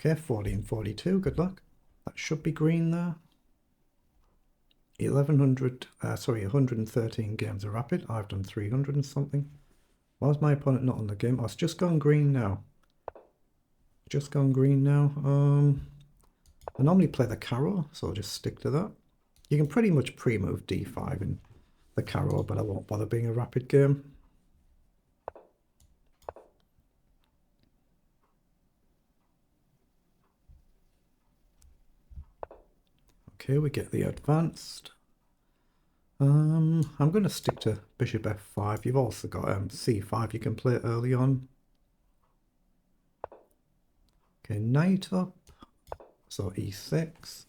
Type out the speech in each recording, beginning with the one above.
Okay, 1442, good luck. That should be green there. 113 games of rapid. I've done 300 and something. Why is my opponent not on the game? Oh, it's just gone green now. Just gone green now. I normally play the carrow, so I'll just stick to that. You can pretty much pre-move d5 in the carrow, but I won't bother being a rapid game. Okay, we get the advanced. I'm going to stick to bishop f5. You've also got c5 you can play early on. Okay, knight up. So e6.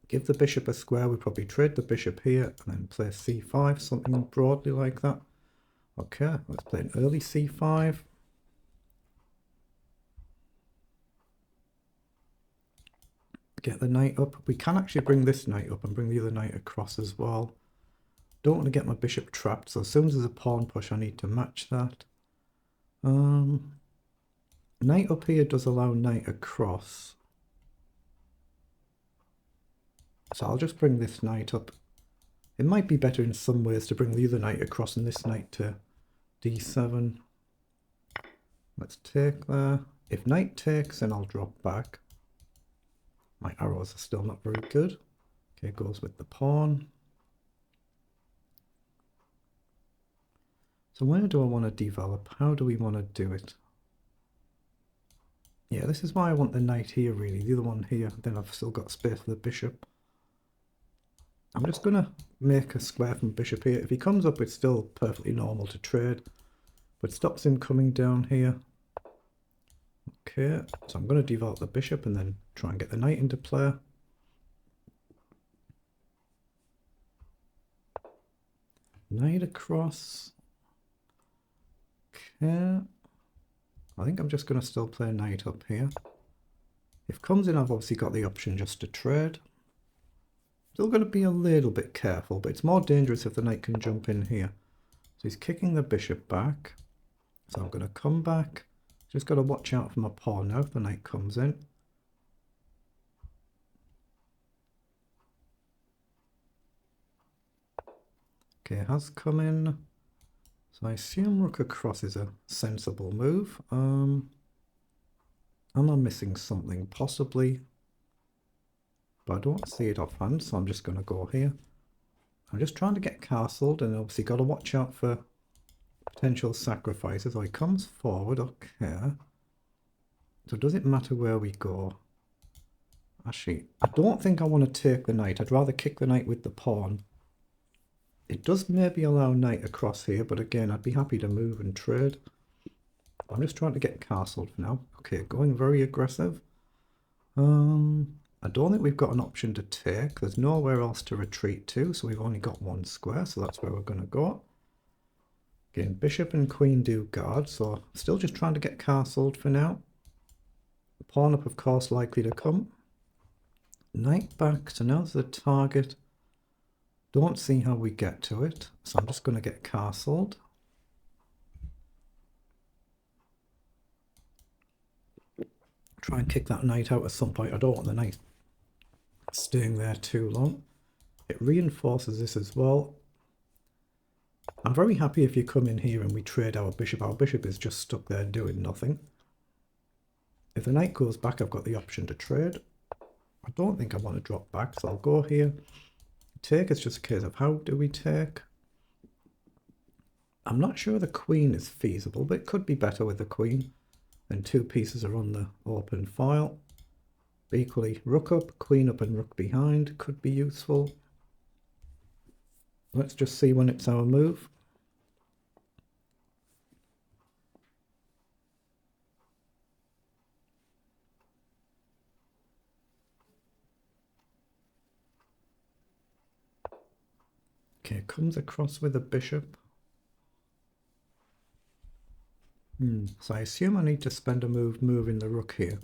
Give the bishop a square. We probably trade the bishop here and then play c5, something broadly like that. Okay, let's play an early c5. Get the knight up. We can actually bring this knight up and bring the other knight across as well. Don't want to get my bishop trapped, so as soon as there's a pawn push I need to match that. Knight up here does allow knight across. So I'll just bring this knight up. It might be better in some ways to bring the other knight across and this knight to d7. Let's take there. If knight takes, then I'll drop back. My arrows are still not very good. Okay, goes with the pawn. So where do I want to develop? How do we want to do it? Yeah, this is why I want the knight here really. The other one here, then I've still got space for the bishop. I'm just going to make a square from bishop here. If he comes up, it's still perfectly normal to trade, but stops him coming down here. Okay, so I'm going to develop the bishop and then try and get the knight into play. Knight across. Okay. I think I'm just going to still play knight up here. If comes in, I've obviously got the option just to trade. Still going to be a little bit careful, but it's more dangerous if the knight can jump in here. So he's kicking the bishop back. So I'm going to come back. Just got to watch out for my pawn now if the knight comes in. Okay, has come in. So I assume rook across is a sensible move. Am I missing something? Possibly. But I don't see it offhand, so I'm just going to go here. I'm just trying to get castled, and obviously got to watch out for potential sacrifices. So he comes forward, okay. So does it matter where we go? Actually, I don't think I want to take the knight. I'd rather kick the knight with the pawn. It does maybe allow knight across here, but again, I'd be happy to move and trade. I'm just trying to get castled for now. Okay, going very aggressive. I don't think we've got an option to take. There's nowhere else to retreat to, so we've only got one square, so that's where we're going to go. Again, bishop and queen do guard, so still just trying to get castled for now. Pawn up, of course, likely to come. Knight back, so now's the target. Don't see how we get to it, so I'm just going to get castled. Try and kick that knight out at some point. I don't want the knight staying there too long. It reinforces this as well. I'm very happy if you come in here and we trade our bishop. Our bishop is just stuck there doing nothing. If the knight goes back, I've got the option to trade. I don't think I want to drop back, so I'll go here. Take is just a case of how do we take. I'm not sure the queen is feasible, but it could be better with the queen. And two pieces are on the open file. But equally, rook up, queen up and rook behind could be useful. Let's just see when it's our move. Okay, comes across with a bishop. So I assume I need to spend a move moving the rook here.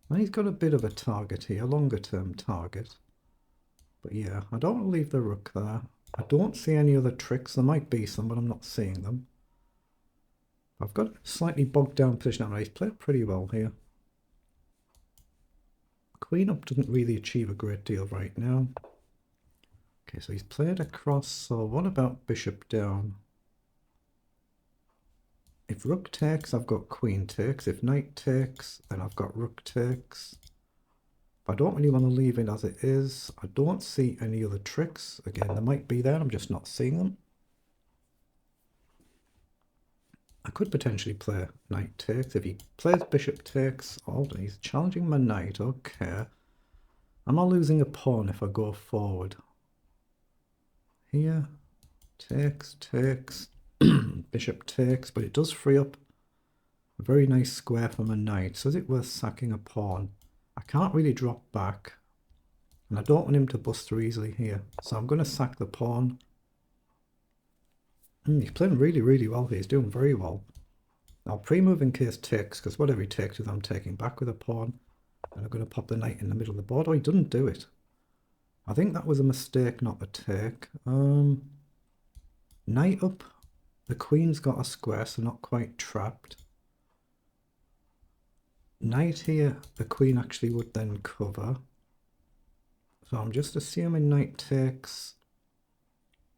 And he's got a bit of a target here, a longer term target. But yeah, I don't want to leave the rook there. I don't see any other tricks. There might be some, but I'm not seeing them. I've got a slightly bogged down position. He's played pretty well here. Queen up doesn't really achieve a great deal right now. Okay, so he's played across, so what about bishop down? If rook takes, I've got queen takes. If knight takes, then I've got rook takes. But I don't really want to leave it as it is. I don't see any other tricks. Again, they might be there, I'm just not seeing them. I could potentially play knight takes. If he plays bishop takes, hold on, he's challenging my knight. Okay. Am I losing a pawn if I go forward? Here, takes, bishop takes, but it does free up a very nice square for my knight. So is it worth sacking a pawn? I can't really drop back, and I don't want him to bust through easily here. So I'm going to sack the pawn. He's playing really, really well here. He's doing very well. I'll pre-move in case takes, because whatever he takes with, I'm taking back with a pawn. And I'm going to pop the knight in the middle of the board. Oh, he doesn't do it. I think that was a mistake not to take. Knight up. The queen's got a square, so not quite trapped. Knight here, the queen actually would then cover. So I'm just assuming knight takes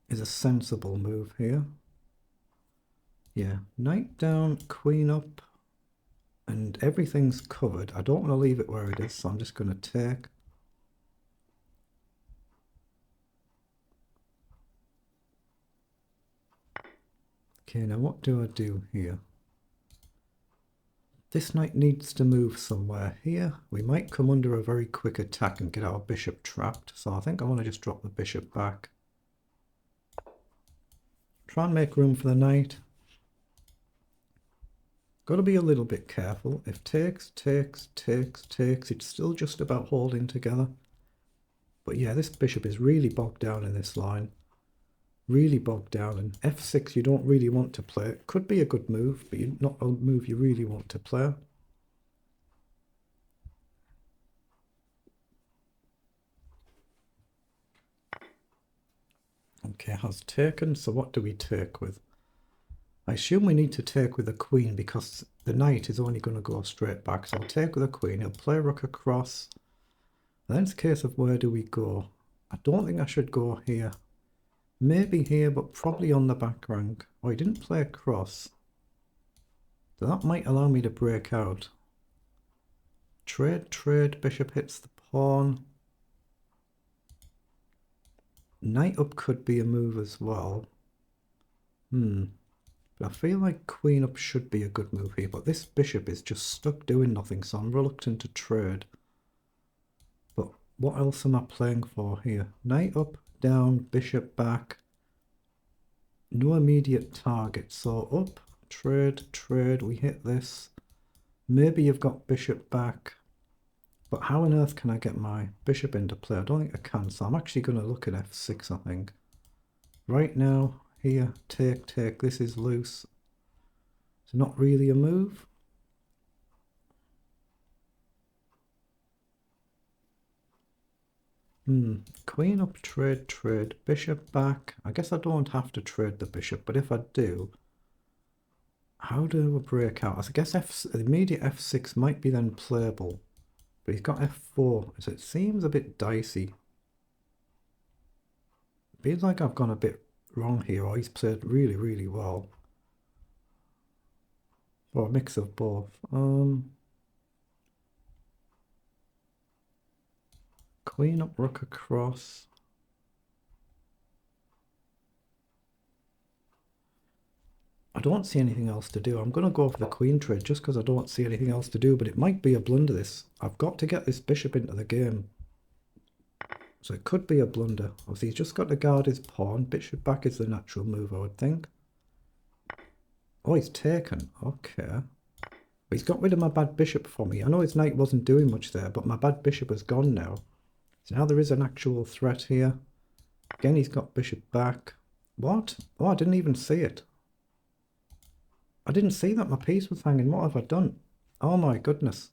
is a sensible move here. Yeah, knight down, queen up, and everything's covered. I don't want to leave it where it is, so I'm just going to take. Okay, now what do I do here? This knight needs to move somewhere here. We might come under a very quick attack and get our bishop trapped, so I think I want to just drop the bishop back. Try and make room for the knight. Got to be a little bit careful. If takes, it's still just about holding together. But yeah, this bishop is really bogged down in this line. Really bogged down, and f6 you don't really want to play. It could be a good move, but not a move you really want to play. Okay, has taken, so what do we take with? I assume we need to take with a queen because the knight is only going to go straight back. So I'll take with a queen, he'll play rook across. And then it's a case of where do we go? I don't think I should go here. Maybe here, but probably on the back rank. Oh, he didn't play across. So that might allow me to break out. Trade, bishop hits the pawn. Knight up could be a move as well. But I feel like queen up should be a good move here, but this bishop is just stuck doing nothing, so I'm reluctant to trade. But what else am I playing for here? Knight up, down, bishop back. No immediate target, so up, trade, we hit this. Maybe you've got bishop back, but how on earth can I get my bishop into play? I don't think I can, so I'm actually going to look at f6, I think. Right now, here, take, this is loose. It's not really a move. Queen up, trade, bishop back. I guess I don't have to trade the bishop, but if I do, how do I break out? I guess immediate f6 might be then playable, but he's got f4, so it seems a bit dicey. It feels like I've gone a bit wrong here, or he's played really, really well. Or a mix of both. Queen up, rook across. I don't see anything else to do. I'm going to go for the queen trade just because I don't see anything else to do, but it might be a blunder this. I've got to get this bishop into the game. So it could be a blunder. Obviously he's just got to guard his pawn. Bishop back is the natural move, I would think. Oh, he's taken. Okay. He's got rid of my bad bishop for me. I know his knight wasn't doing much there, but my bad bishop is gone now. So now there is an actual threat here. Again, he's got bishop back. What? Oh, I didn't even see it. I didn't see that my piece was hanging. What have I done? Oh my goodness.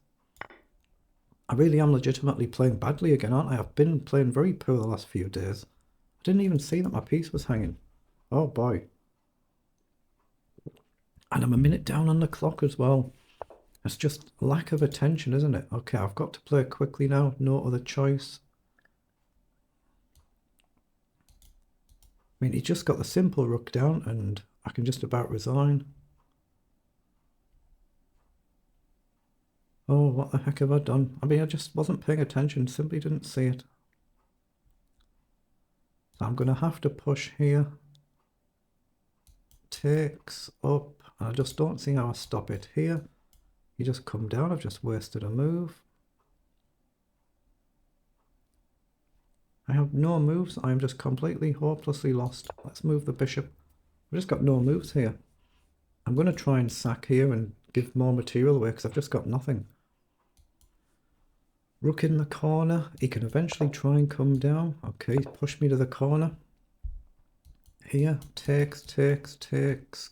I really am legitimately playing badly again, aren't I? I've been playing very poor the last few days. I didn't even see that my piece was hanging. Oh boy. And I'm a minute down on the clock as well. It's just lack of attention, isn't it? Okay, I've got to play quickly now. No other choice. I mean, he just got the simple rook down and I can just about resign. Oh, what the heck have I done? I mean, I just wasn't paying attention, simply didn't see it. So I'm going to have to push here. Takes up. I just don't see how I stop it here. You just come down. I've just wasted a move. I have no moves. I'm just completely hopelessly lost. Let's move the bishop. We've just got no moves here. I'm going to try and sack here and give more material away because I've just got nothing. Rook in the corner. He can eventually try and come down. Okay, push me to the corner. Here, takes.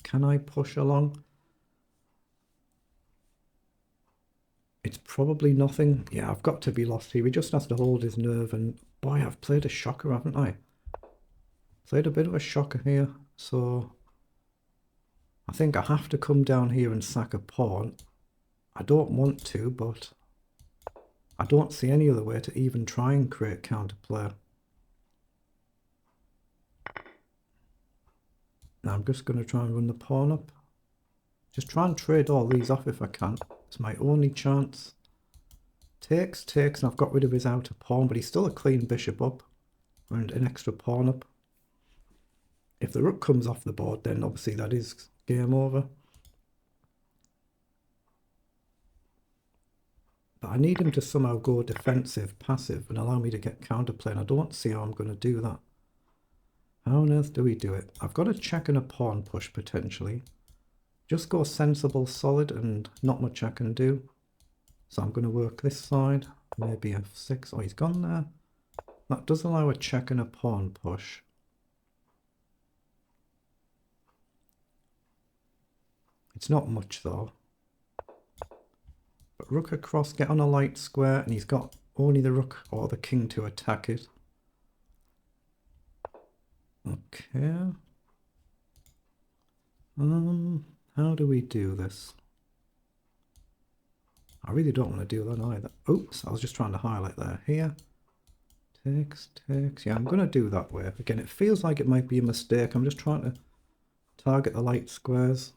Can I push along? It's probably nothing. Yeah, I've got to be lost here. He just has to hold his nerve. And boy, I've played a shocker, haven't I? Played a bit of a shocker here. So I think I have to come down here and sack a pawn. I don't want to, but I don't see any other way to even try and create counterplay. Now I'm just going to try and run the pawn up. Just try and trade all these off if I can. It's my only chance. Takes, and I've got rid of his outer pawn, but he's still a clean bishop up and an extra pawn up. If the rook comes off the board, then obviously that is game over. But I need him to somehow go defensive, passive, and allow me to get counterplay, and I don't see how I'm going to do that. How on earth do we do it? I've got a check and a pawn push potentially. Just go sensible, solid, and not much I can do. So I'm going to work this side, maybe f6. Oh, he's gone there. That does allow a check and a pawn push. It's not much though. But rook across, get on a light square, and he's got only the rook or the king to attack it. Okay. How do we do this? I really don't want to do that either. Oops, I was just trying to highlight there. Here. Takes. Yeah, I'm going to do that way. Again, it feels like it might be a mistake. I'm just trying to target the light squares.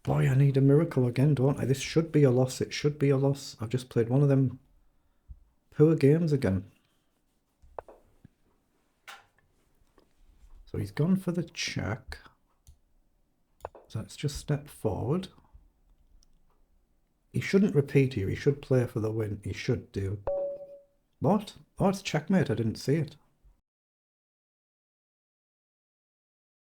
Boy, I need a miracle again, don't I? This should be a loss. It should be a loss. I've just played one of them poor games again. So he's gone for the check. So let's just step forward. He shouldn't repeat here. He should play for the win. He should do. What? Oh, it's checkmate. I didn't see it.